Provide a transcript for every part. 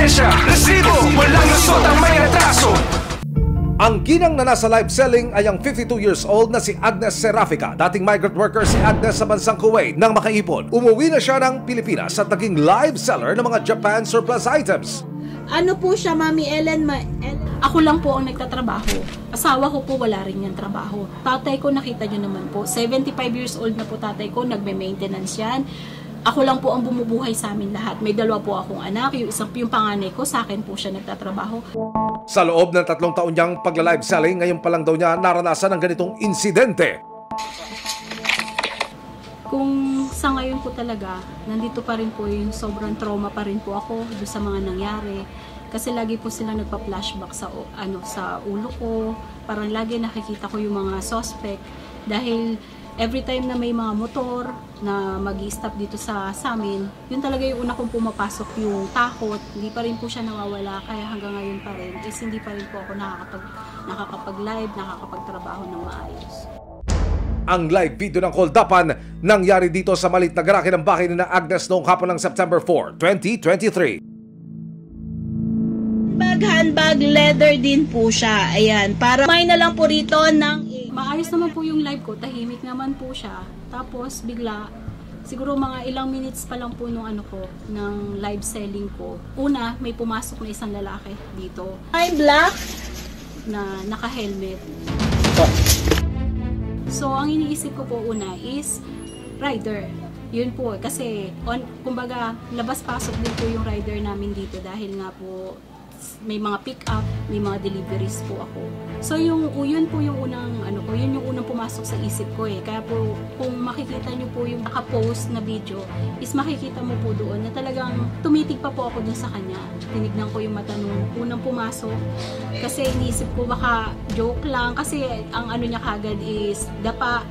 ebidensya, resibo, walang lusot ang may atraso. Ang ginang na nasa live selling ay ang 52 years old na si Agnes Serafica. Dating migrant worker si Agnes sa bansang Kuwait. Nang makaipon, umuwi na siya ng Pilipinas at naging live seller ng mga Japan surplus items. Ano po siya, Mami Ellen? Ako lang po ang nagtatrabaho. Asawa ko po wala rin yung trabaho. Tatay ko, nakita nyo naman po, 75 years old na po tatay ko, nagme-maintenance yan. Ako lang po ang bumubuhay sa amin lahat. May dalawa po akong anak, yung panganay ko, sa akin po siya nagtatrabaho. Sa loob ng 3 taon niyang pagla-live selling, ngayon pa lang daw niya naranasan ang ganitong insidente. Kung sa ngayon po talaga, nandito pa rin po yung sobrang trauma pa rin po ako doon sa mga nangyari. Kasi lagi po sila nagpa-flashback sa ulo ko. Parang lagi nakikita ko yung mga suspect. Dahil every time na may mga motor na mag-i-stop dito sa amin, yun talaga yung una kong pumapasok yung takot. Hindi pa rin po siya nawawala, kaya hanggang ngayon pa rin is hindi pa rin po ako nakakapag-live, nakakapagtrabaho ng maayos. Ang live video ng hold-upan nangyari dito sa maliit na garahe ng bahay ni na Agnes noong hapon ng September 4, 2023. Handbag, leather din po siya. Ayan, para may na lang po rito ng... Maayos naman po yung live ko, tahimik naman po siya. Tapos bigla, siguro mga ilang minutes pa lang po nung ng live selling ko. Una, may pumasok na isang lalaki dito. Ay, black na naka-helmet. So, ang iniisip ko po una is rider. Yun po, kasi kumbaga, labas-pasok din po yung rider namin dito dahil nga po may mga pick-up, may mga deliveries po ako. So, yun po yung unang, yun yung unang pumasok sa isip ko eh. Kaya po, kung makikita nyo po yung naka-post na video, is makikita mo po doon na talagang tumitig pa po ako dun sa kanya. Tinignan ko yung mata nung unang pumasok. Kasi iniisip ko baka joke lang. Kasi ang niya kagad is dapa.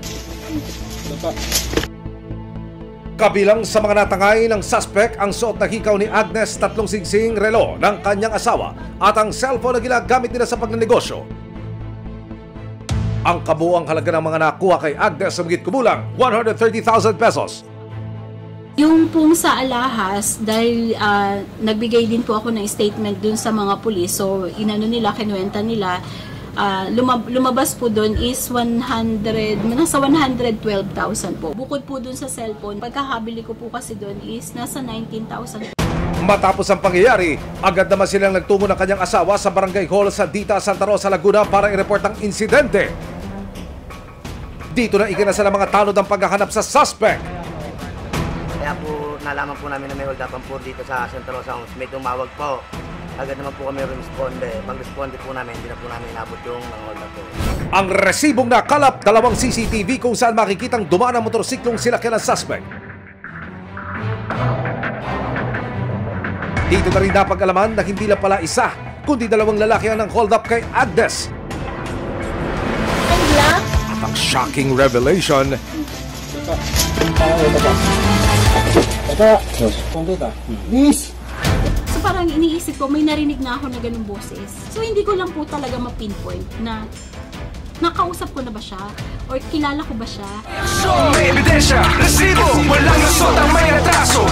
Kabilang sa mga natangay ng suspect ang suot na hikaw ni Agnes, 3 singsing relo ng kanyang asawa at ang cellphone na ginagamit nila sa pagnenegosyo. Ang kabuuang halaga ng mga nakuha kay Agnes sa higit kumulang 130,000 pesos. Yung pong sa alahas, dahil nagbigay din po ako ng statement dun sa mga pulis, so kinuwenta nila, lumabas po doon is nasa 112,000 po. Bukod po doon sa cellphone, pagkakabili ko po kasi doon is nasa 19,000. Matapos ang pangyayari, agad naman silang nagtungo ng kanyang asawa sa Barangay Hall sa Dita, Santa Rosa, Laguna para i-report ang insidente. Dito na ikinasa ng mga tanod ang paghahanap sa suspect. Kaya po nalaman po namin na may hold-upan po dito sa Santa Rosa. May tumawag po. Agad naman po kami responde. Pag-responde po namin, hindi na po namin inabot yung mga hold-up po. Ang resibong nakalap, 2 CCTV kung saan makikitang dumaan ang motorsiklong sinakyan ng suspect. Dito na rin napag-alaman na hindi lang pala isa, kundi 2 lalaki ang hold-up kay Agnes. At ang shocking revelation, so parang iniisip ko, may narinig na ako na ganung boses. So hindi ko lang po talaga ma-pinpoint na nakausap ko na ba siya? Or kilala ko ba siya? So, ebidensya, resibo, walang lusot ang may atraso.